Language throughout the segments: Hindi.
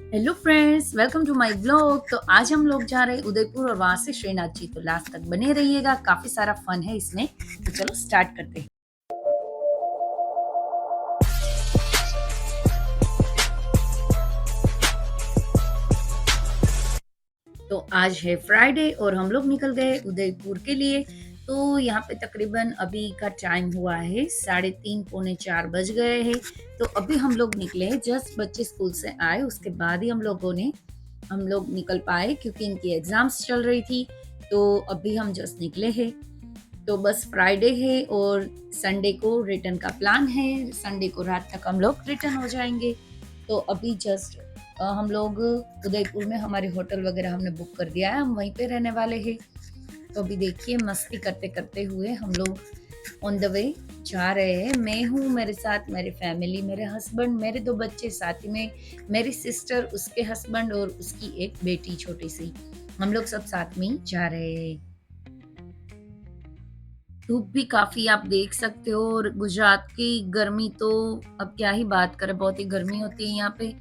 Hello friends, welcome to my blog. तो आज हम लोग जा रहे हैं उदयपुर और वहां से श्रीनाथ जी। तो लास्ट तक बने रहिएगा, काफी सारा फन है इसमें। तो चलो स्टार्ट करते हैं। तो आज है फ्राइडे और हम लोग निकल गए उदयपुर के लिए। तो यहाँ पे तकरीबन अभी का टाइम हुआ है 3:30 पौने 4 बज गए हैं। तो अभी हम लोग निकले हैं, जस्ट बच्चे स्कूल से आए उसके बाद ही हम लोग निकल पाए क्योंकि इनकी एग्जाम्स चल रही थी। तो अभी हम जस्ट निकले हैं। तो बस फ्राइडे है और संडे को रिटर्न का प्लान है। संडे को रात तक हम लोग रिटर्न हो जाएंगे। तो अभी जस्ट हम लोग उदयपुर में हमारे होटल वगैरह हमने बुक कर दिया है, हम वहीं पे रहने वाले हैं। तो अभी देखिए मस्ती करते करते हुए हम लोग ऑन द वे जा रहे हैं। मैं हूँ, मेरे साथ मेरी फैमिली, मेरे हस्बैंड, मेरे 2 बच्चे, साथ ही में मेरी सिस्टर, उसके हस्बैंड और उसकी एक बेटी छोटी सी। हम लोग सब साथ में ही जा रहे हैं। धूप भी काफ़ी आप देख सकते हो और गुजरात की गर्मी तो अब क्या ही बात करें, बहुत ही गर्मी होती है यहाँ पे।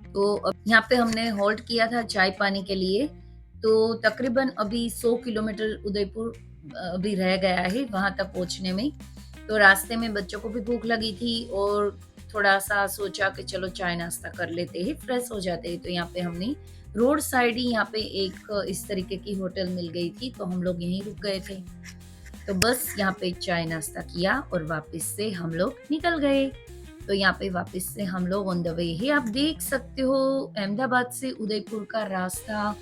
तो अब यहाँ पे हमने होल्ड किया था चाय पानी के लिए। तो तकरीबन अभी 100 किलोमीटर उदयपुर अभी रह गया है वहां तक पहुंचने में। तो रास्ते में बच्चों को भी भूख लगी थी और थोड़ा सा सोचा कि चलो चाय नाश्ता कर लेते हैं, फ्रेश हो जाते हैं। तो यहाँ पे हमने रोड साइड ही यहाँ पे एक इस तरीके की होटल मिल गई थी, तो हम लोग यहीं रुक गए थे। तो बस यहाँ पे चाय नाश्ता किया और वापस से हम लोग निकल गए। तो यहाँ पे वापस से हम लोग ऑन द वे ही आप देख सकते हो अहमदाबाद से उदयपुर का रास्ता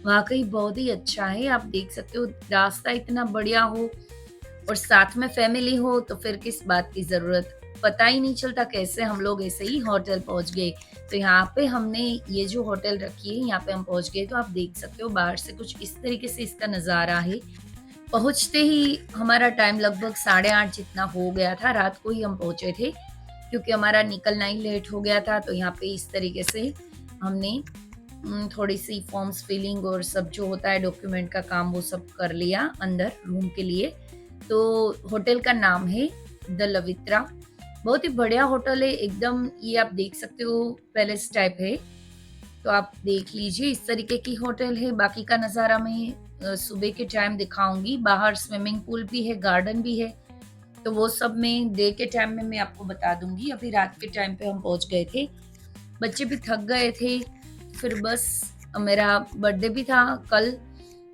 वाकई बहुत ही अच्छा है। आप देख सकते हो रास्ता इतना बढ़िया हो और साथ में फैमिली हो तो फिर किस बात की जरूरत। पता ही नहीं चलता कैसे हम लोग ऐसे ही होटल पहुंच गए। तो यहाँ पे हमने ये जो होटल रखी है यहाँ पे हम पहुंच गए। तो आप देख सकते हो बाहर से कुछ इस तरीके से इसका नजारा है। पहुंचते ही हमारा टाइम लगभग 8:30 जितना हो गया था, रात को ही हम पहुंचे थे क्योंकि हमारा निकलना ही लेट हो गया था। तो यहाँ पे इस तरीके से हमने थोड़ी सी फॉर्म्स फिलिंग और सब जो होता है डॉक्यूमेंट का काम वो सब कर लिया अंदर रूम के लिए। तो होटल का नाम है द लवित्रा। बहुत ही बढ़िया होटल है एकदम, ये आप देख सकते हो पैलेस टाइप है। तो आप देख लीजिए इस तरीके की होटल है। बाकी का नज़ारा मैं सुबह के टाइम दिखाऊंगी। बाहर स्विमिंग पूल भी है, गार्डन भी है। तो वो सब मैं डे के टाइम में मैं आपको बता दूंगी। अभी रात के टाइम पे हम पहुंच गए थे, बच्चे भी थक गए थे। फिर बस मेरा बर्थडे भी था कल,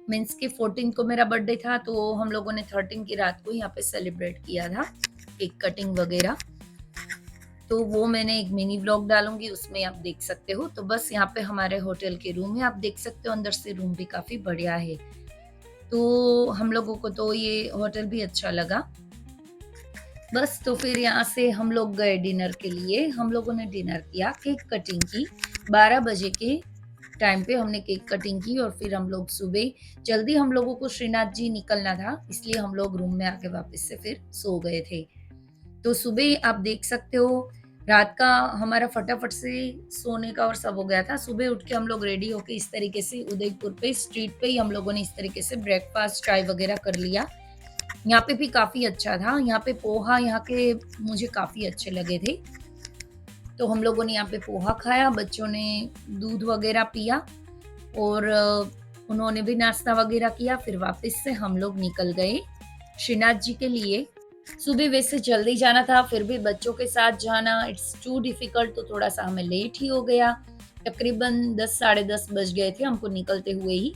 मीन्स के 14 को मेरा बर्थडे था। तो हम लोगों ने 13 की रात को यहाँ पे सेलिब्रेट किया था, केक कटिंग वगैरह। तो वो मैंने एक मिनी व्लॉग डालूंगी, उसमें आप देख सकते हो। तो बस यहाँ पे हमारे होटल के रूम है, आप देख सकते हो अंदर से रूम भी काफी बढ़िया है। तो हम लोगों को तो ये होटल भी अच्छा लगा। बस तो फिर यहाँ से हम लोग गए डिनर के लिए। हम लोगों ने डिनर किया, केक कटिंग की। 12 बजे के टाइम पे हमने केक कटिंग की और फिर हम लोग सुबह जल्दी, हम लोगों को श्रीनाथ जी निकलना था इसलिए हम लोग रूम में आके वापस से फिर सो गए थे। तो सुबह आप देख सकते हो रात का हमारा फटाफट से सोने का और सब हो गया था। सुबह उठ के हम लोग रेडी होके इस तरीके से उदयपुर पे स्ट्रीट पे ही हम लोगों ने इस तरीके से ब्रेकफास्ट चाय वगैरह कर लिया। यहाँ पे भी काफी अच्छा था। यहाँ पे पोहा यहाँ के मुझे काफी अच्छे लगे थे। तो हम लोगों ने यहाँ पे पोहा खाया, बच्चों ने दूध वगैरह पिया और उन्होंने भी नाश्ता वगैरह किया। फिर वापस से हम लोग निकल गए श्रीनाथ जी के लिए। सुबह वैसे जल्दी जाना था, फिर भी बच्चों के साथ जाना इट्स टू डिफिकल्ट, तो थोड़ा सा हमें लेट ही हो गया। तकरीबन 10 साढ़े 10 बज गए थे हमको निकलते हुए ही।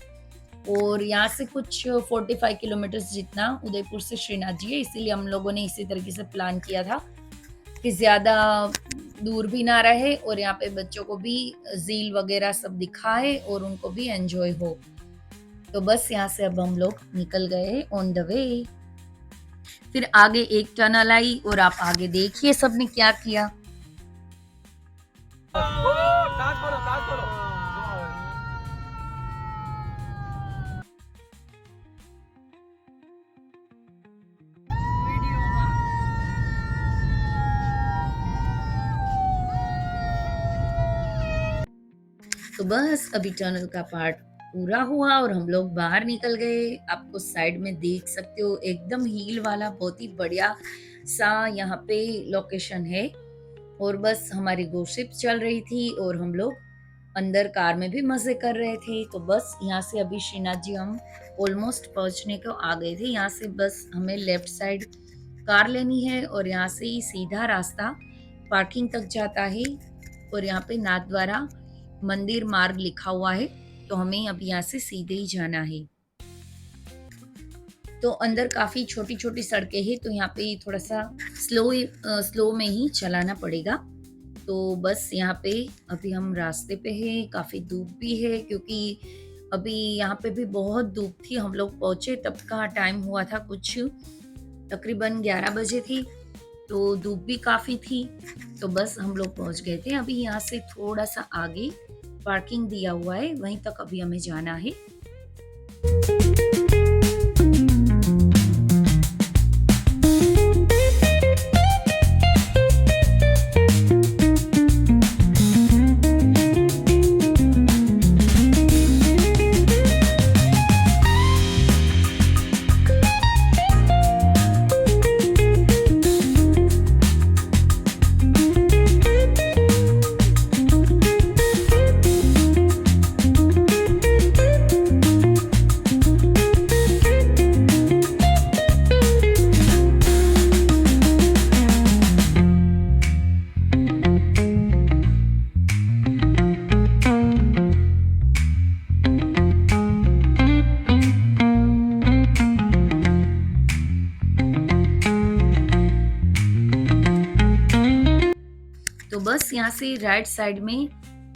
और यहाँ से कुछ 45 किलोमीटर जितना उदयपुर से श्रीनाथ जी है, इसीलिए हम लोगों ने इसी तरीके से प्लान किया था कि ज्यादा दूर भी ना रहे और यहाँ पे बच्चों को भी झील वगैरह सब दिखाए और उनको भी एंजॉय हो। तो बस यहाँ से अब हम लोग निकल गए ऑन द वे। फिर आगे एक टनल आई और आप आगे देखिए सबने क्या किया। तो बस अभी टनल का पार्ट पूरा हुआ और हम लोग बाहर निकल गए। आपको साइड में देख सकते हो एकदम हील वाला बहुत ही बढ़िया सा यहाँ पे लोकेशन है। और बस हमारी गॉसिप चल रही थी और हम लोग अंदर कार में भी मज़े कर रहे थे। तो बस यहाँ से अभी श्रीनाथ जी हम ऑलमोस्ट पहुँचने को आ गए थे। यहाँ से बस हमें लेफ्ट साइड कार लेनी है और यहाँ से ही सीधा रास्ता पार्किंग तक जाता है और यहाँ पे नाथ द्वारा मंदिर मार्ग लिखा हुआ है, तो हमें अब यहाँ से सीधे ही जाना है। तो अंदर काफ़ी छोटी-छोटी सड़कें हैं, तो यहाँ पे थोड़ा-सा स्लो में ही चलाना पड़ेगा। तो बस यहाँ पे अभी हम रास्ते पे हैं, काफ़ी धूप भी है क्योंकि अभी यहाँ पे भी बहुत धूप थी। हम लोग पहुँचे तब का टाइम हुआ था कुछ तकरीबन 11 बजे थी, तो धूप भी काफ़ी थी। तो बस हम लोग पहुँच गए थे। अभी यहाँ से थोड़ा-सा आगे पार्किंग दिया हुआ है, वहीं तक अभी हमें जाना है। तो बस यहाँ से राइट साइड में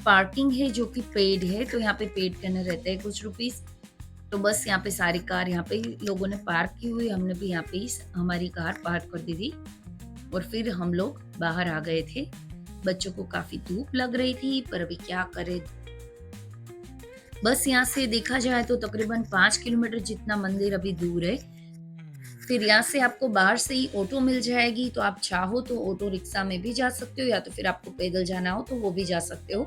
पार्किंग है जो कि पेड है, तो यहाँ पे पेड करने रहते हैं कुछ रुपीस। तो बस यहाँ पे सारी कार यहाँ पे लोगों ने पार्क की हुई, हमने भी यहाँ पे ही हमारी कार पार्क कर दी थी और फिर हम लोग बाहर आ गए थे। बच्चों को काफी धूप लग रही थी पर अभी क्या करें। बस यहाँ से देखा जाए तो तकरीबन 5 किलोमीटर जितना मंदिर अभी दूर है। फिर यहाँ से आपको बाहर से ही ऑटो मिल जाएगी, तो आप चाहो तो ऑटो रिक्शा में भी जा सकते हो या तो फिर आपको पैदल जाना हो तो वो भी जा सकते हो।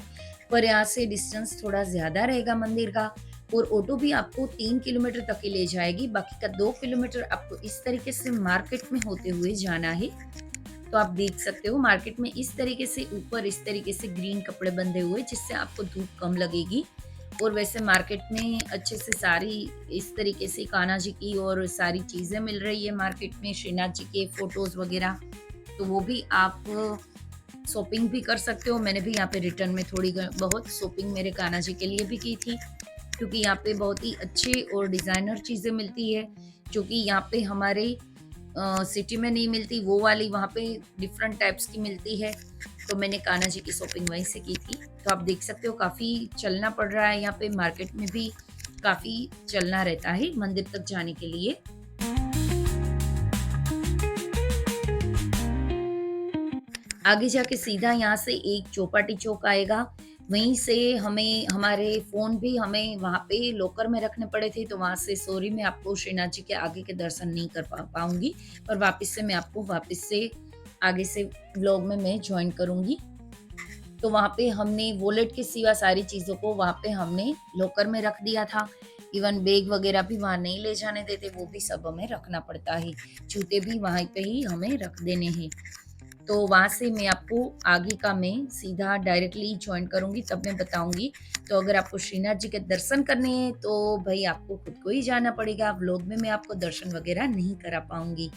पर यहाँ से डिस्टेंस थोड़ा ज़्यादा रहेगा मंदिर का और ऑटो भी आपको 3 किलोमीटर तक ही ले जाएगी, बाकी का 2 किलोमीटर आपको इस तरीके से मार्केट में होते हुए जाना है। तो आप देख सकते हो मार्केट में इस तरीके से ऊपर इस तरीके से ग्रीन कपड़े बंधे हुए जिससे आपको धूप कम लगेगी। और वैसे मार्केट में अच्छे से सारी इस तरीके से कान्हा जी की और सारी चीज़ें मिल रही है मार्केट में, श्रीनाथ जी के फोटोज़ वगैरह, तो वो भी आप शॉपिंग भी कर सकते हो। मैंने भी यहाँ पे रिटर्न में थोड़ी बहुत शॉपिंग मेरे कान्हा जी के लिए भी की थी क्योंकि यहाँ पे बहुत ही अच्छे और डिज़ाइनर चीज़ें मिलती है जो कि यहाँ पे हमारे सिटी में नहीं मिलती, वो वाली वहाँ पे डिफरेंट टाइप्स की मिलती है। तो मैंने कान्हा जी की शॉपिंग वहीं से की थी। तो आप देख सकते हो काफ़ी चलना पड़ रहा है, यहाँ पे मार्केट में भी काफ़ी चलना रहता है मंदिर तक जाने के लिए। आगे जाके सीधा यहाँ से एक चौपाटी चौक आएगा, वहीं से हमें हमारे फ़ोन भी हमें वहाँ पे लॉकर में रखने पड़े थे, तो वहाँ से सॉरी मैं आपको श्रीनाथ जी के आगे के दर्शन नहीं कर पाऊँगी, पर वापस से मैं आपको वापस से आगे से व्लॉग में मैं जॉइन करूँगी। तो वहाँ पे हमने वॉलेट के सिवा सारी चीज़ों को वहाँ पे हमने लॉकर में रख दिया था। इवन बैग वगैरह भी वहाँ नहीं ले जाने देते, वो भी सब हमें रखना पड़ता है। जूते भी वहीं पे ही हमें रख देने हैं। तो वहाँ से मैं आपको आगे का मैं सीधा डायरेक्टली जॉइन करूँगी, तब मैं बताऊँगी। तो अगर आपको श्रीनाथ जी के दर्शन करने हैं तो भई आपको खुद को ही जाना पड़ेगा, व्लॉग में मैं आपको दर्शन वगैरह नहीं करा पाऊँगी।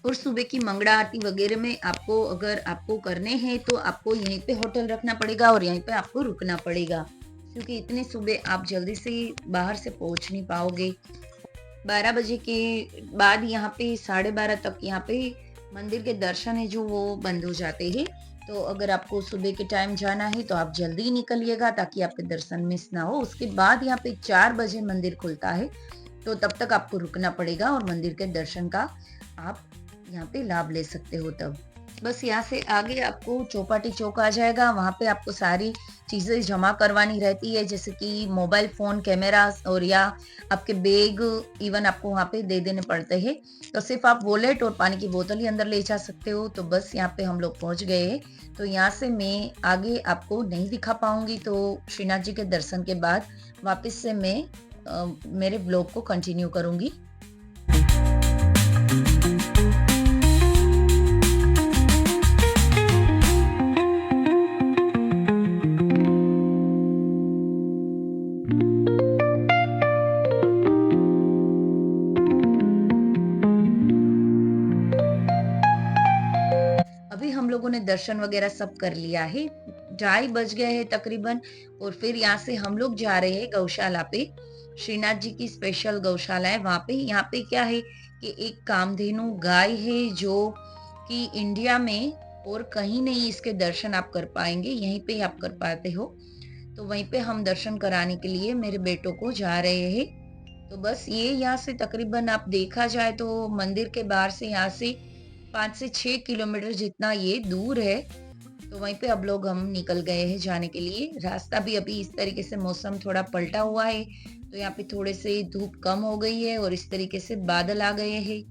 और सुबह की मंगला आरती वगैरह में आपको अगर आपको करने हैं तो आपको यहीं पे होटल रखना पड़ेगा और यहीं पे आपको रुकना पड़ेगा, क्योंकि इतने सुबह आप जल्दी से बाहर से पहुँच नहीं पाओगे। 12 बजे के बाद यहाँ पे 12:30 तक यहाँ पे मंदिर के दर्शन है जो वो बंद हो जाते हैं। तो अगर आपको सुबह के टाइम जाना है तो आप जल्दी निकलिएगा ताकि आपके दर्शन मिस ना हो। उसके बाद यहाँ पे 4 बजे मंदिर खुलता है, तो तब तक आपको रुकना पड़ेगा और मंदिर के दर्शन का आप यहाँ पे लाभ ले सकते हो। तब बस यहाँ से आगे आपको चौपाटी चौक आ जाएगा, वहाँ पे आपको सारी चीज़ें जमा करवानी रहती है, जैसे कि मोबाइल फ़ोन, कैमरा और या आपके बैग इवन आपको वहाँ पे दे देने पड़ते हैं। तो सिर्फ आप वॉलेट और पानी की बोतल ही अंदर ले जा सकते हो। तो बस यहाँ पे हम लोग पहुँच गए हैं। तो यहाँ से मैं आगे आपको नहीं दिखा पाऊँगी, तो श्रीनाथ जी के दर्शन के बाद वापस से मैं मेरे ब्लॉग को कंटिन्यू करूँगी। दर्शन वगैरह सब कर लिया है। 2:30 बज गए हैं तकरीबन। और फिर यहाँ से हम लोग जा रहे हैं गौशाला पे। श्रीनाथ जी की स्पेशल गौशाला है वहां पे। यहाँ पे क्या है कि एक कामधेनु गाय है जो कि इंडिया में और कहीं नहीं इसके दर्शन आप कर पाएंगे, यहीं पे ही आप कर पाते हो। तो वहीं पे हम दर्शन कराने के लिए मेरे बेटों को जा रहे हैं। तो बस ये यहाँ से तकरीबन आप देखा जाए तो मंदिर के बाहर से यहाँ से 5 से 6 किलोमीटर जितना ये दूर है। तो वहीं पे अब लोग हम निकल गए हैं जाने के लिए। रास्ता भी अभी इस तरीके से मौसम थोड़ा पलटा हुआ है, तो यहाँ पे थोड़े से धूप कम हो गई है और इस तरीके से बादल आ गए हैं।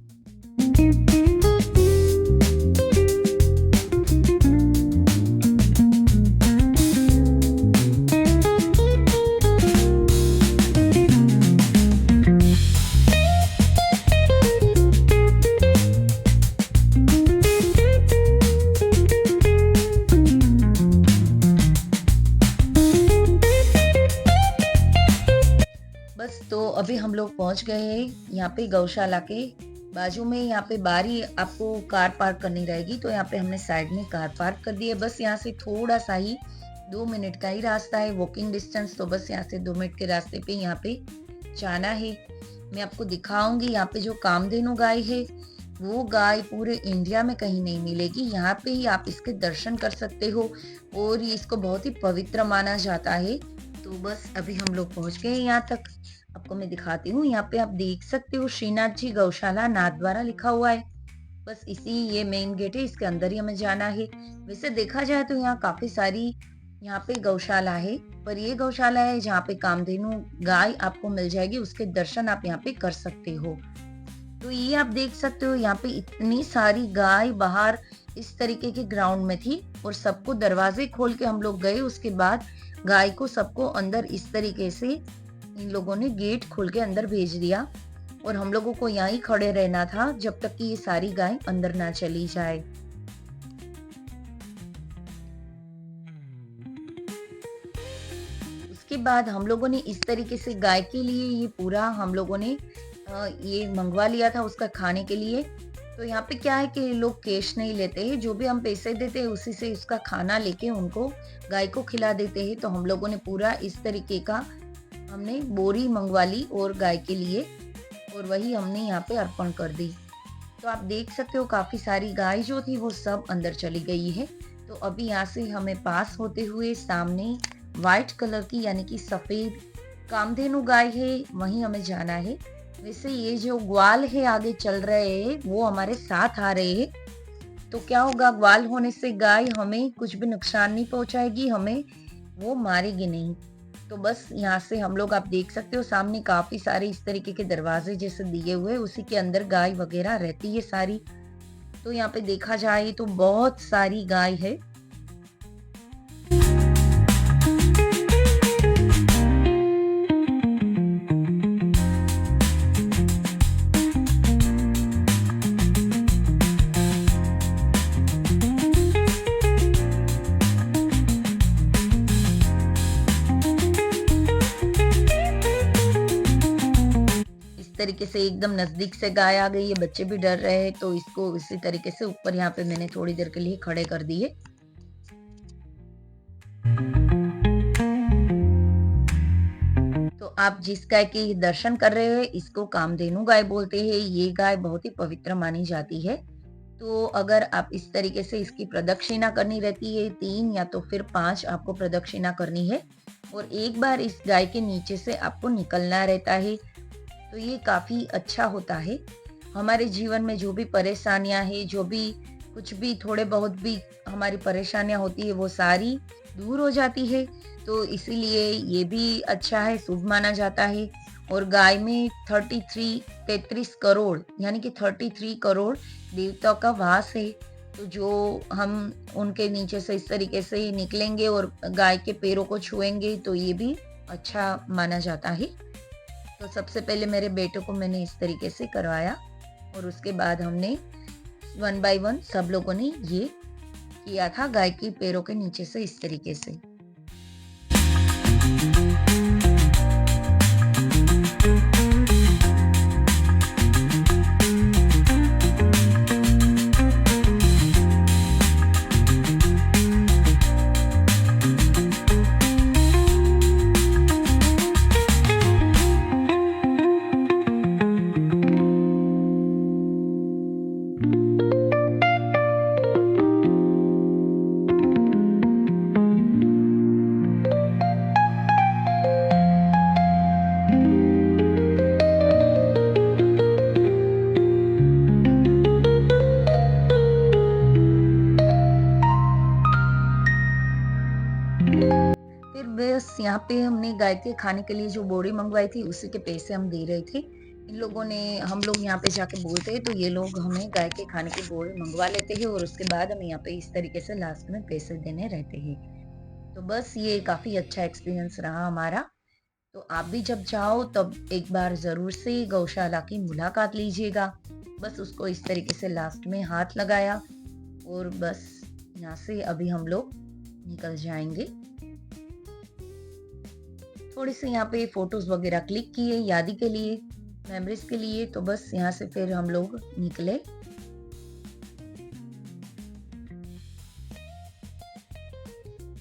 बस तो अभी हम लोग पहुंच गए हैं यहाँ पे गौशाला के बाजू में। यहाँ पे बारी आपको कार पार्क करनी रहेगी, तो यहाँ पे हमने साइड में कार पार्क कर दी है। बस यहाँ से थोड़ा सा ही 2 मिनट का ही रास्ता है, वॉकिंग डिस्टेंस। तो बस यहाँ से 2 मिनट के रास्ते पे यहाँ पे जाना है। मैं आपको दिखाऊंगी यहाँ पे जो कामधेनु गाय है वो गाय पूरे इंडिया में कहीं नहीं मिलेगी। यहाँ पे ही आप इसके दर्शन कर सकते हो और ये इसको बहुत ही पवित्र माना जाता है। तो बस अभी हम लोग पहुंच गए यहाँ तक। आपको मैं दिखाती हूँ। यहाँ पे आप देख सकते हो श्रीनाथ जी गौशाला नाथद्वारा लिखा हुआ है। बस इसी ये मेन गेट है, इसके अंदर ही हमें जाना है। वैसे देखा जाए तो यहाँ काफी सारी यहाँ पे गौशाला है, पर ये गौशाला है जहाँ पे कामधेनु गाय आपको मिल जाएगी, उसके दर्शन आप यहाँ पे कर सकते हो। तो ये आप देख सकते हो यहाँ पे इतनी सारी गाय बाहर इस तरीके के ग्राउंड में थी और सबको दरवाजे खोल के हम लोग गए। उसके बाद गाय को सबको अंदर इस तरीके से इन लोगों ने गेट खोल के अंदर भेज दिया और हम लोगों को यहीं खड़े रहना था जब तक कि ये सारी गाय अंदर ना चली जाए। उसके बाद हम लोगों ने इस तरीके से गाय के लिए ये पूरा हम लोगों ने ये मंगवा लिया था उसका खाने के लिए। तो यहाँ पे क्या है कि लोग कैश नहीं लेते हैं, जो भी हम पैसे देते हैं उसी से उसका खाना लेके उनको गाय को खिला देते हैं। तो हम लोगों ने पूरा इस तरीके का हमने बोरी मंगवा ली और गाय के लिए, और वही हमने यहाँ पे अर्पण कर दी। तो आप देख सकते हो काफी सारी गाय जो थी वो सब अंदर चली गई है। तो अभी यहाँ से हमें पास होते हुए सामने व्हाइट कलर की यानी कि सफेद कामधेनु गाय है, वहीं हमें जाना है। वैसे ये जो ग्वाल है आगे चल रहे हैं वो हमारे साथ आ रहे हैं। तो क्या होगा, ग्वाल होने से गाय हमें कुछ भी नुकसान नहीं पहुंचाएगी, हमें वो मारेगी नहीं। तो बस यहाँ से हम लोग आप देख सकते हो सामने काफी सारे इस तरीके के दरवाजे जैसे दिए हुए, उसी के अंदर गाय वगैरह रहती है सारी। तो यहाँ पे देखा जाए तो बहुत सारी गाय है। तरीके से एकदम नजदीक से गाय आ गई है, बच्चे भी डर रहे हैं। तो इसको इसी तरीके से ऊपर यहाँ पे मैंने थोड़ी देर के लिए खड़े कर दिए। तो आप जिस गाय के दर्शन कर रहे हैं इसको कामधेनु गाय बोलते हैं। ये गाय बहुत ही पवित्र मानी जाती है। तो अगर आप इस तरीके से इसकी प्रदक्षिणा करनी रहती है, 3 या तो फिर 5 आपको प्रदक्षिणा करनी है, और एक बार इस गाय के नीचे से आपको निकलना रहता है। तो ये काफी अच्छा होता है। हमारे जीवन में जो भी परेशानियां हैं, जो भी कुछ भी थोड़े बहुत भी हमारी परेशानियां होती है वो सारी दूर हो जाती है। तो इसीलिए ये भी अच्छा है, शुभ माना जाता है। और गाय में 33 करोड़ यानी कि 33 करोड़ देवताओं का वास है। तो जो हम उनके नीचे से इस तरीके से निकलेंगे और गाय के पैरों को छुएंगे तो ये भी अच्छा माना जाता है। तो सबसे पहले मेरे बेटे को मैंने इस तरीके से करवाया और उसके बाद हमने 1 बाय 1 सब लोगों ने ये किया था गाय के पैरों के नीचे से इस तरीके से। यहाँ पे हमने गाय के खाने के लिए जो बोरी मंगवाई थी उसी के पैसे हम दे रहे थे। इन लोगों ने हम लोग यहाँ पे जाके बोलते हैं तो ये लोग हमें गाय के खाने की बोरी मंगवा लेते हैं और उसके बाद हमें यहाँ पे इस तरीके से लास्ट में पैसे देने रहते हैं। तो बस ये काफ़ी अच्छा एक्सपीरियंस रहा हमारा। तो आप भी जब जाओ तब एक बार ज़रूर से गौशाला की मुलाकात लीजिएगा। बस उसको इस तरीके से लास्ट में हाथ लगाया और बस यहाँ से अभी हम लोग निकल जाएंगे। थोड़े से यहाँ पे फोटोज वगैरह क्लिक किए यादी के लिए, मेमोरीज के लिए। तो बस यहाँ से फिर हम लोग निकले।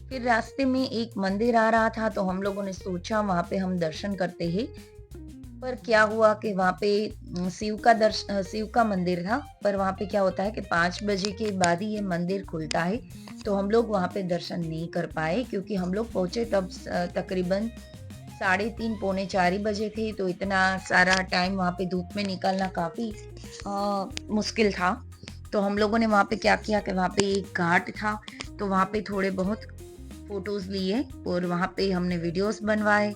फिर रास्ते में एक मंदिर आ रहा था तो हम लोगों ने सोचा वहां पे हम दर्शन करते हैं। पर क्या हुआ कि वहां पे शिव का मंदिर था। पर वहां पे क्या होता है कि 5 बजे के बाद ही ये मंदिर खुलता है। तो हम लोग वहां पे दर्शन नहीं कर पाए क्योंकि हम लोग पहुंचे तब तकरीबन 3:30 पौने 4 ही बजे थे। तो इतना सारा टाइम वहां पे धूप में निकलना काफी मुश्किल था। तो हम लोगों ने वहां पे क्या किया कि वहां पे एक घाट था तो वहां पे थोड़े बहुत फोटोज लिए और वहां पे हमने वीडियोस बनवाए।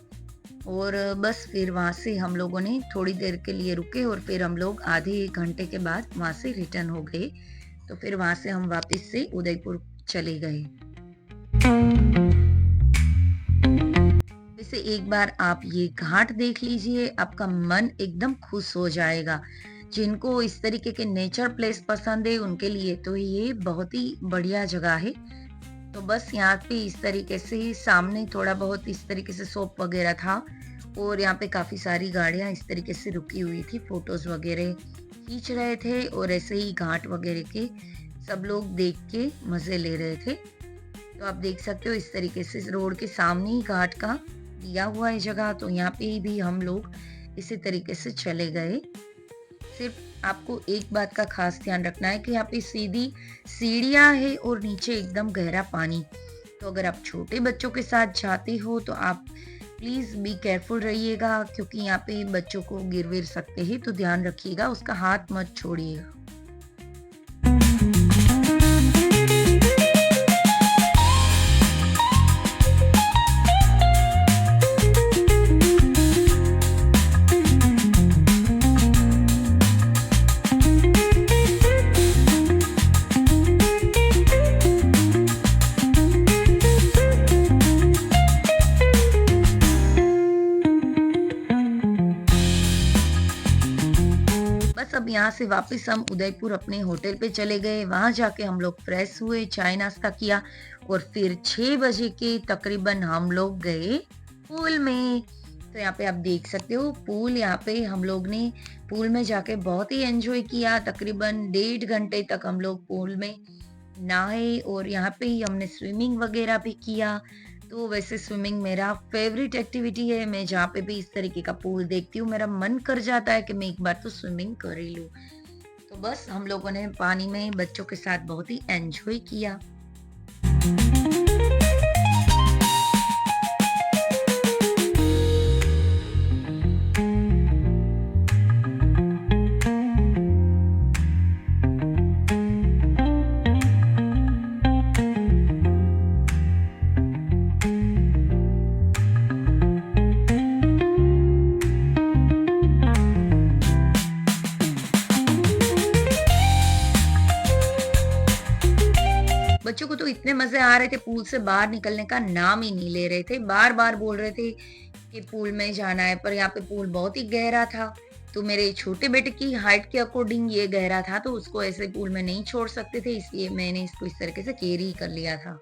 और बस फिर वहां से हम लोगों ने थोड़ी देर के लिए रुके और फिर हम लोग आधे 1 घंटे के बाद वहां से रिटर्न हो गए। तो फिर वहां से हम वापस से उदयपुर चले गए। वैसे एक बार आप ये घाट देख लीजिए, आपका मन एकदम खुश हो जाएगा। जिनको इस तरीके के नेचर प्लेस पसंद है उनके लिए तो ये बहुत ही बढ़िया जगह है। तो बस यहाँ पे इस तरीके से सामने थोड़ा बहुत इस तरीके से शॉप वगैरह था और यहाँ पे काफी सारी गाड़ियां इस तरीके से रुकी हुई थी, फोटोज वगैरह खींच रहे थे और ऐसे ही घाट वगैरह के सब लोग देख के मजे ले रहे थे। तो आप देख सकते हो इस तरीके से रोड के सामने ही घाट का दिया हुआ है जगह। तो यहाँ पे भी हम लोग इसी तरीके से चले गए। सिर्फ आपको एक बात का खास ध्यान रखना है कि यहाँ पे सीधी सीढ़ियां है और नीचे एकदम गहरा पानी। तो अगर आप छोटे बच्चों के साथ जाते हो तो आप प्लीज बी केयरफुल रहिएगा क्योंकि यहाँ पे बच्चों को गिर विर सकते हैं। तो ध्यान रखिएगा, उसका हाथ मत छोड़िएगा। अब यहाँ से वापस हम उदयपुर अपने होटल पे चले गए। वहां जाके हम लोग फ्रेश हुए, चाय नाश्ता किया और फिर 6 बजे के तकरीबन हम लोग गए पूल में। तो यहाँ पे आप देख सकते हो पूल, यहाँ पे हम लोग ने पूल में जाके बहुत ही एंजॉय किया। तकरीबन 1.5 घंटे तक हम लोग पूल में नहाए और यहाँ पे ही हमने स्विमिंग वगैरह भी किया। तो वैसे स्विमिंग मेरा फेवरेट एक्टिविटी है। मैं जहाँ पे भी इस तरीके का पूल देखती हूँ मेरा मन कर जाता है कि मैं एक बार तो स्विमिंग कर ही लूँ। तो बस हम लोगों ने पानी में बच्चों के साथ बहुत ही एंजॉय किया। बच्चों को तो इतने मजे आ रहे थे, पूल से बाहर निकलने का नाम ही नहीं ले रहे थे। बार बार बोल रहे थे कि पूल में जाना है, पर यहाँ पे पूल बहुत ही गहरा था। तो मेरे छोटे बेटे की हाइट के अकॉर्डिंग ये गहरा था तो उसको ऐसे पूल में नहीं छोड़ सकते थे, इसलिए मैंने इसको इस तरीके से कैरी कर लिया था।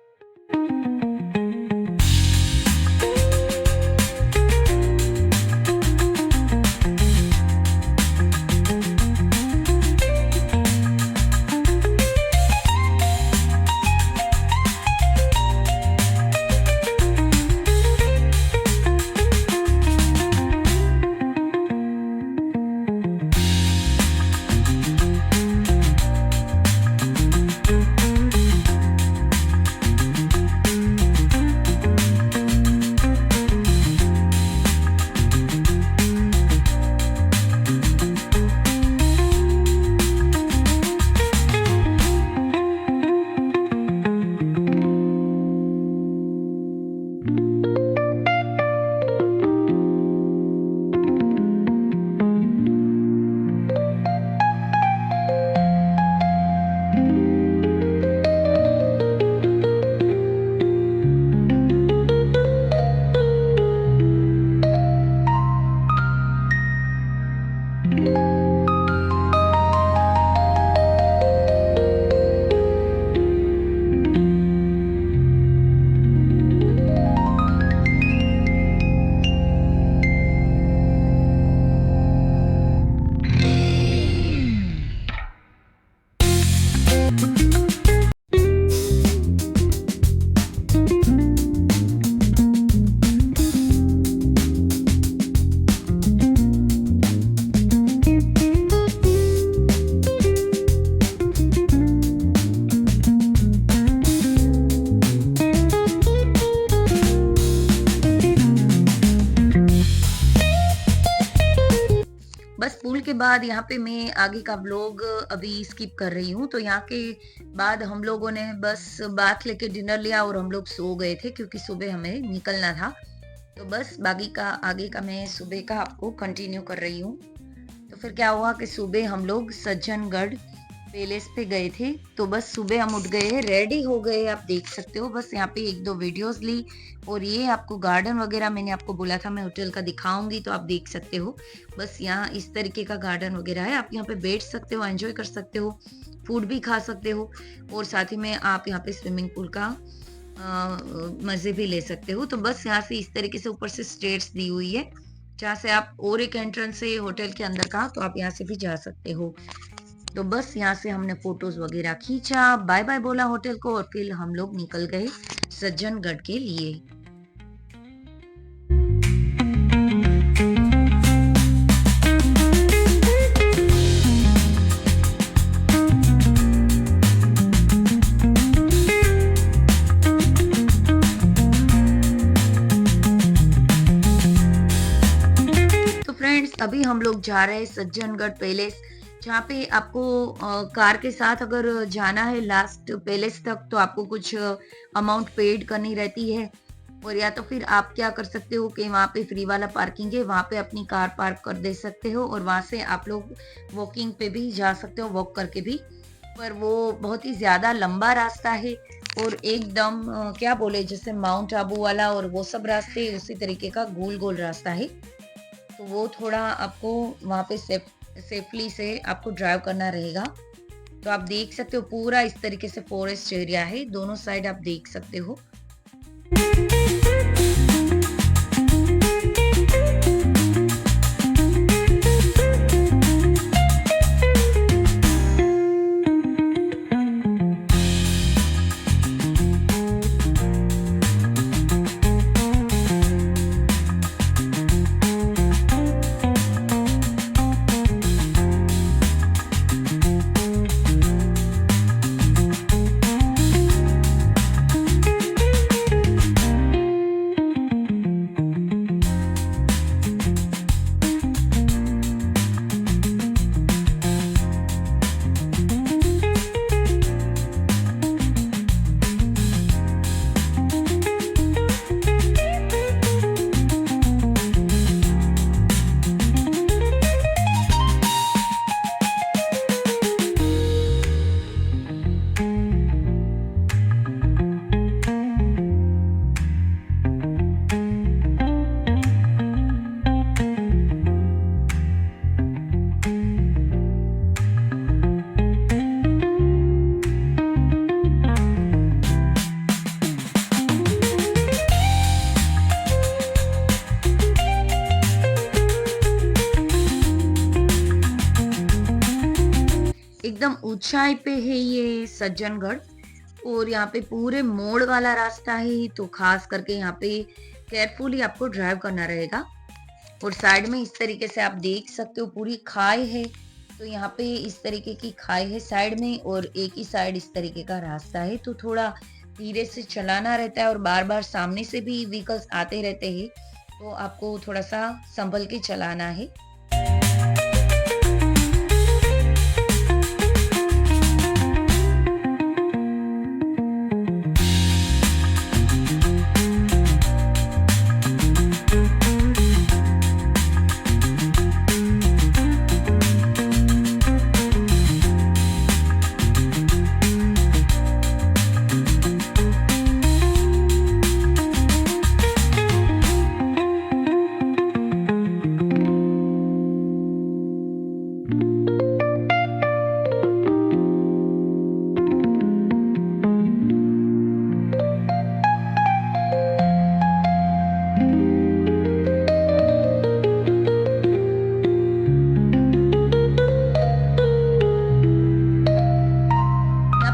के बाद यहाँ पे मैं आगे का व्लॉग अभी स्किप कर रही हूँ। तो यहाँ के बाद हम लोगों ने बस बाथ लेके डिनर लिया और हम लोग सो गए थे क्योंकि सुबह हमें निकलना था। तो बस बाकी का आगे का मैं सुबह का आपको कंटिन्यू कर रही हूँ। तो फिर क्या हुआ कि सुबह हम लोग सज्जनगढ़ पैलेस पे गए थे। तो बस सुबह हम उठ गए, रेडी हो गए, आप देख सकते हो। बस यहाँ पे एक दो वीडियोस ली और ये आपको गार्डन वगैरह मैंने आपको बोला था मैं होटल का दिखाऊंगी, तो आप देख सकते हो। बस यहाँ इस तरीके का गार्डन वगैरह है, आप यहाँ पे बैठ सकते हो, एंजॉय कर सकते हो, फूड भी खा सकते हो और साथ ही में आप यहाँ पे स्विमिंग पूल का मजे भी ले सकते हो। तो बस यहाँ से इस तरीके से ऊपर से स्टेयर्स दी हुई है जहाँ से आप, और एक एंट्रेंस है होटल के अंदर का, तो आप यहाँ से भी जा सकते हो। तो बस यहाँ से हमने फोटोज वगैरह खींचा, बाय बाय बोला होटल को और फिर हम लोग निकल गए सज्जनगढ़ के लिए। तो फ्रेंड्स अभी हम लोग जा रहे हैं सज्जनगढ़ पैलेस, जहाँ पे आपको कार के साथ अगर जाना है लास्ट पैलेस तक तो आपको कुछ अमाउंट पेड करनी रहती है, और या तो फिर आप क्या कर सकते हो कि वहाँ पे फ्री वाला पार्किंग है, वहाँ पे अपनी कार पार्क कर दे सकते हो और वहाँ से आप लोग वॉकिंग पे भी जा सकते हो, वॉक करके भी। पर वो बहुत ही ज्यादा लंबा रास्ता है और एकदम क्या बोले जैसे माउंट आबू वाला और वो सब रास्ते उसी तरीके का गोल गोल रास्ता है। तो वो थोड़ा आपको वहाँ पे सेफली से आपको ड्राइव करना रहेगा। तो आप देख सकते हो पूरा इस तरीके से फॉरेस्ट एरिया है, दोनों साइड आप देख सकते हो। एकदम ऊंचाई पे है ये सज्जनगढ़ और यहाँ पे पूरे मोड़ वाला रास्ता है, तो खास करके यहाँ पे केयरफुली आपको ड्राइव करना रहेगा। और साइड में इस तरीके से आप देख सकते हो पूरी खाई है, तो यहाँ पे इस तरीके की खाई है साइड में और एक ही साइड इस तरीके का रास्ता है, तो थोड़ा धीरे से चलाना रहता है और बार बार सामने से भी व्हीकल्स आते रहते हैं, तो आपको थोड़ा सा संभल के चलाना है।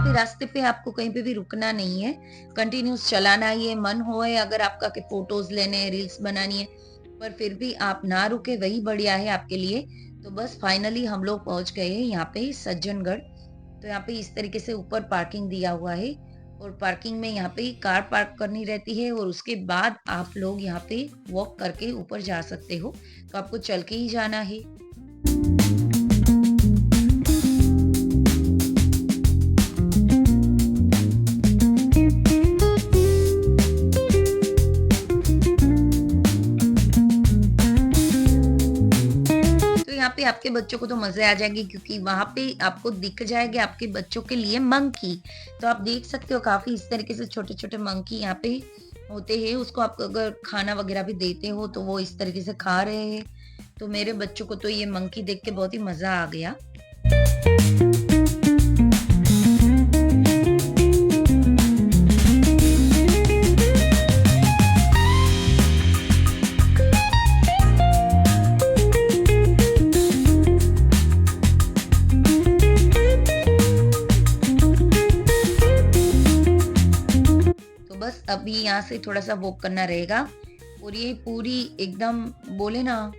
रास्ते पे आपको कहीं पे भी रुकना नहीं है, कंटिन्यूस चलाना ही है। मन हो है अगर आपका के फोटोज लेने हैं, रील्स बनानी है, पर फिर भी आप ना रुके वही बढ़िया है आपके लिए। तो बस फाइनली हम लोग पहुंच गए हैं यहाँ पे सज्जनगढ़। तो यहाँ पे इस तरीके से ऊपर पार्किंग दिया हुआ है और पार्किंग में यहाँ पे कार पार्क करनी रहती है और उसके बाद आप लोग यहाँ पे वॉक करके ऊपर जा सकते हो। तो आपको चल के ही जाना है। पे आपके बच्चों को तो मज़े आ जाएँगे क्योंकि वहाँ पे आपको दिख जाएगा आपके बच्चों के लिए मंकी। तो आप देख सकते हो काफ़ी इस तरीके से छोटे-छोटे मंकी यहाँ पे होते हैं। उसको आप अगर खाना वग़ैरह भी देते हो तो वो इस तरीके से खा रहे हैं। तो मेरे बच्चों को तो ये मंकी देख के बहुत ही मज़ा आ गया। तो बस अभी यहाँ से थोड़ा-सा वॉक करना रहेगा और ये पूरी एकदम बोले ना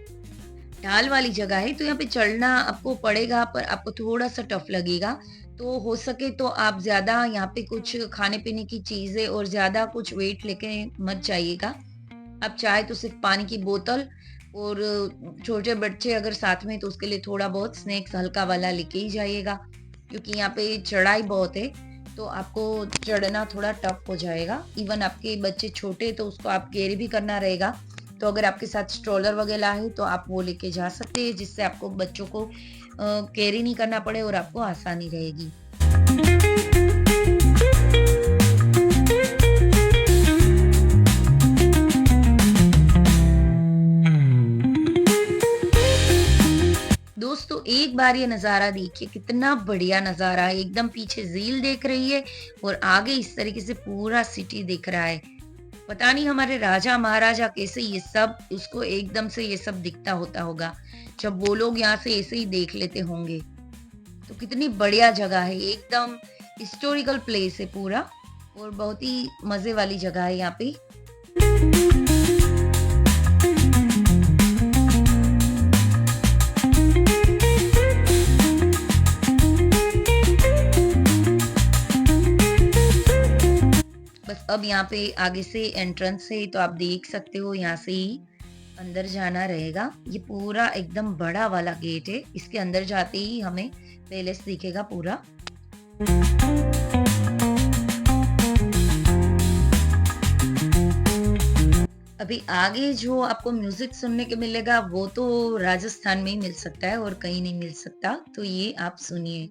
ढाल वाली जगह है तो यहाँ पे चढ़ना आपको पड़ेगा पर आपको थोड़ा-सा टफ लगेगा। तो हो सके तो आप ज़्यादा यहाँ पे कुछ खाने-पीने की चीज़ें और ज़्यादा कुछ वेट लेके मत जाइएगा। आप चाहे तो सिर्फ़ पानी की बोतल और छोटे बच्चे अगर साथ में तो उसके लिए थोड़ा बहुत स्नैक्स हल्का वाला लेके ही जाइएगा। क्योंकि यहाँ पे चढ़ाई बहुत है, तो आपको चढ़ना थोड़ा टफ हो जाएगा। इवन आपके बच्चे छोटे तो उसको आप कैरी भी करना रहेगा। तो अगर आपके साथ स्ट्रोलर वगैरह है तो आप वो लेके जा सकते हैं जिससे आपको बच्चों को कैरी नहीं करना पड़े और आपको आसानी रहेगी। दोस्तों एक बार ये नज़ारा देखिए कितना बढ़िया नज़ारा है। एकदम पीछे झील देख रही है और आगे इस तरीके से पूरा सिटी दिख रहा है। पता नहीं हमारे राजा महाराजा कैसे ये सब उसको एकदम से ये सब दिखता होता होगा जब वो लोग यहाँ से ऐसे ही देख लेते होंगे। तो कितनी बढ़िया जगह है, एकदम हिस्टोरिकल प्लेस है पूरा और बहुत ही मजे वाली जगह है यहाँ पे। बस अब यहाँ पे आगे से एंट्रेंस है तो आप देख सकते हो यहाँ से ही अंदर जाना रहेगा। ये पूरा एकदम बड़ा वाला गेट है, इसके अंदर जाते ही हमें पैलेस दिखेगा पूरा। अभी आगे जो आपको म्यूजिक सुनने को मिलेगा वो तो राजस्थान में ही मिल सकता है और कहीं नहीं मिल सकता, तो ये आप सुनिए।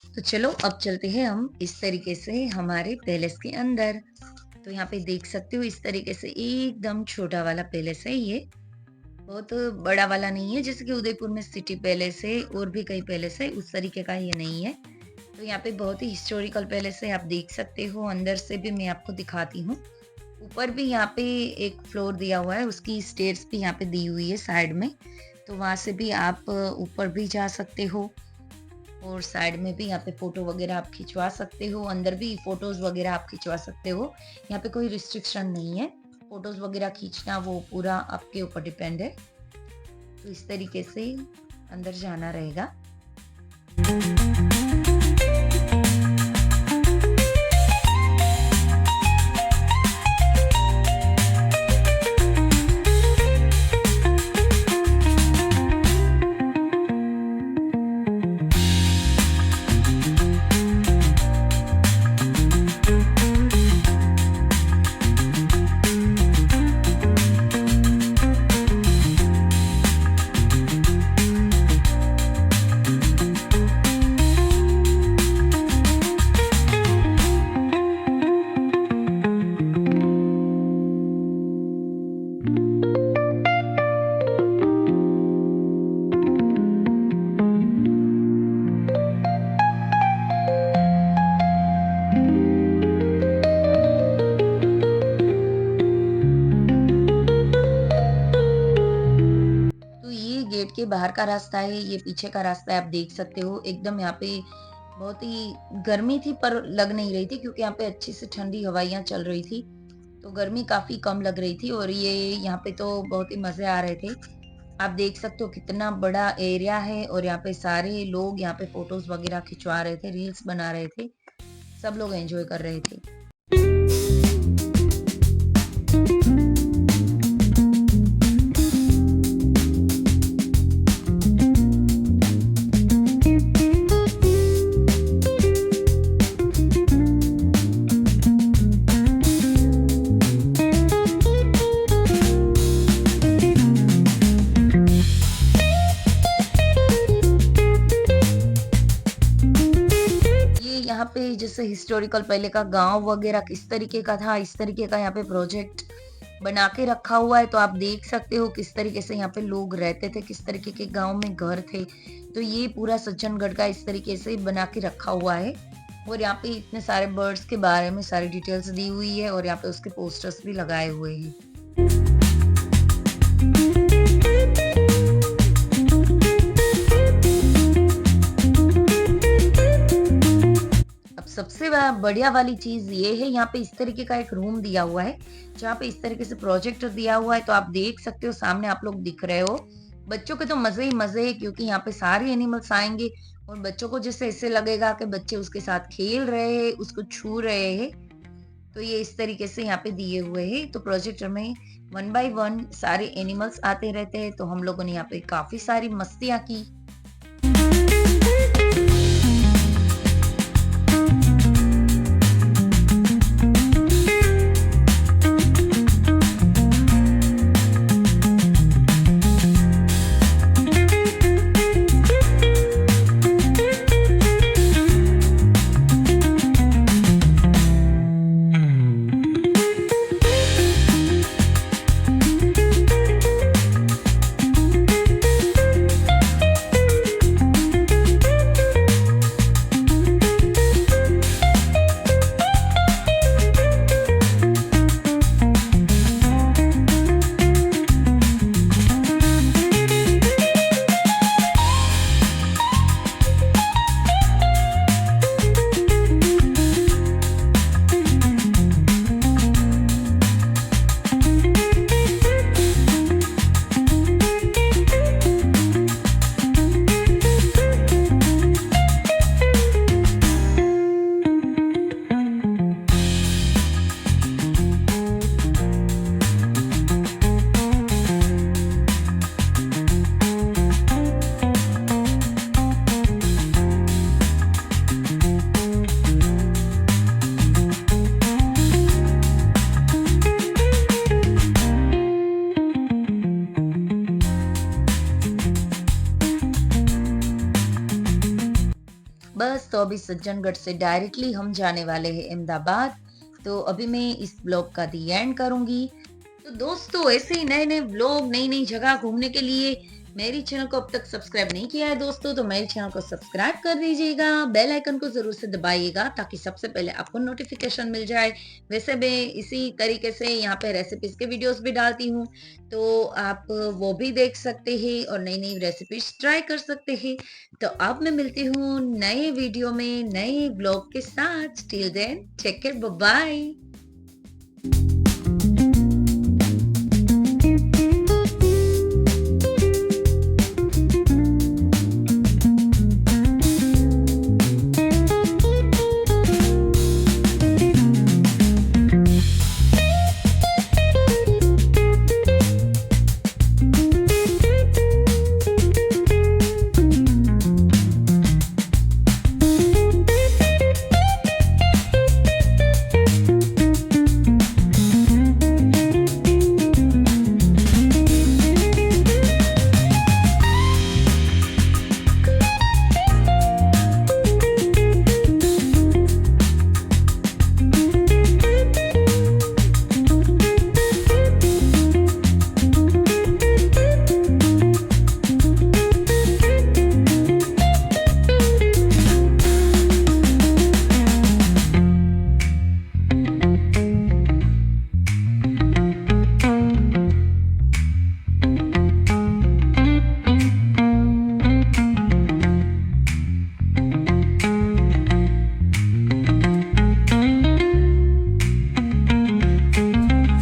तो चलो अब चलते हैं हम इस तरीके से हमारे पैलेस के अंदर। तो यहाँ पे देख सकते हो इस तरीके से एकदम छोटा वाला पैलेस है ये, बहुत बड़ा वाला नहीं है। जैसे कि उदयपुर में सिटी पैलेस है और भी कई पैलेस है, उस तरीके का ये नहीं है। तो यहाँ पे बहुत ही हिस्टोरिकल पैलेस है, आप देख सकते हो। अंदर से भी मैं आपको दिखाती हूँ। ऊपर भी यहाँ पे एक फ्लोर दिया हुआ है, उसकी स्टेयर्स भी यहाँ पे दी हुई है साइड में, तो वहां से भी आप ऊपर भी जा सकते हो और साइड में भी यहाँ पे फोटो वगैरह आप खिंचवा सकते हो। अंदर भी फोटोज वगैरह आप खिंचवा सकते हो, यहाँ पे कोई रिस्ट्रिक्शन नहीं है। फोटोज वगैरह खींचना वो पूरा आपके ऊपर डिपेंड है। तो इस तरीके से अंदर जाना रहेगा। गेट के बाहर का रास्ता है, ये पीछे का रास्ता है, आप देख सकते हो। एकदम यहाँ पे बहुत ही गर्मी थी पर लग नहीं रही थी क्योंकि यहाँ पे अच्छी से ठंडी हवाइयाँ चल रही थी, तो गर्मी काफी कम लग रही थी और ये यहाँ पे तो बहुत ही मजे आ रहे थे। आप देख सकते हो कितना बड़ा एरिया है और यहाँ पे सारे लोग यहाँ पे फोटोज वगैरह खिंचवा रहे थे, रील्स बना रहे थे, सब लोग एंजॉय कर रहे थे। ये यहाँ पे जैसे हिस्टोरिकल पहले का गांव वगैरह किस तरीके का था, इस तरीके का यहाँ पे प्रोजेक्ट बना के रखा हुआ है। तो आप देख सकते हो किस तरीके से यहाँ पे लोग रहते थे, किस तरीके के गांव में घर थे। तो ये पूरा सज्जनगढ़ का इस तरीके से बना के रखा हुआ है और यहाँ पे इतने सारे बर्ड्स के बारे में सारी डिटेल्स दी हुई है और यहाँ पे उसके पोस्टर्स भी लगाए हुए हैं। अब सबसे बढ़िया वाली चीज ये है, यहाँ पे इस तरीके का एक रूम दिया हुआ है जहाँ पे इस तरीके से प्रोजेक्टर दिया हुआ है। तो आप देख सकते हो सामने आप लोग दिख रहे हो, बच्चों के तो मजे ही मजे है क्योंकि यहाँ पे सारे एनिमल्स आएंगे और बच्चों को जैसे ऐसे लगेगा कि बच्चे उसके साथ खेल रहे हैं, उसको छू रहे हैं। तो ये इस तरीके से यहाँ पे दिए हुए हैं। तो प्रोजेक्टर में 1 बाय 1 सारे एनिमल्स आते रहते हैं। तो हम लोगों ने यहाँ पे काफी सारी मस्तियां की। बस तो अभी सज्जनगढ़ से डायरेक्टली हम जाने वाले हैं अहमदाबाद। तो अभी मैं इस ब्लॉग का दी एंड करूंगी। तो दोस्तों ऐसे ही नए नए ब्लॉग, नई नई जगह घूमने के लिए मेरी चैनल को अब तक सब्सक्राइब नहीं किया है दोस्तों तो मेरे चैनल को सब्सक्राइब कर दीजिएगा, बेल आइकन को जरूर से दबाइएगा ताकि सबसे पहले आपको नोटिफिकेशन मिल जाए। वैसे मैं इसी तरीके से यहाँ पे रेसिपीज के वीडियोस भी डालती हूँ, तो आप वो भी देख सकते हैं और नई नई रेसिपीज ट्राई कर सकते हैं। तो अब मैं मिलती हूँ नए वीडियो में नए ब्लॉग के साथ। Till then take care, bye bye.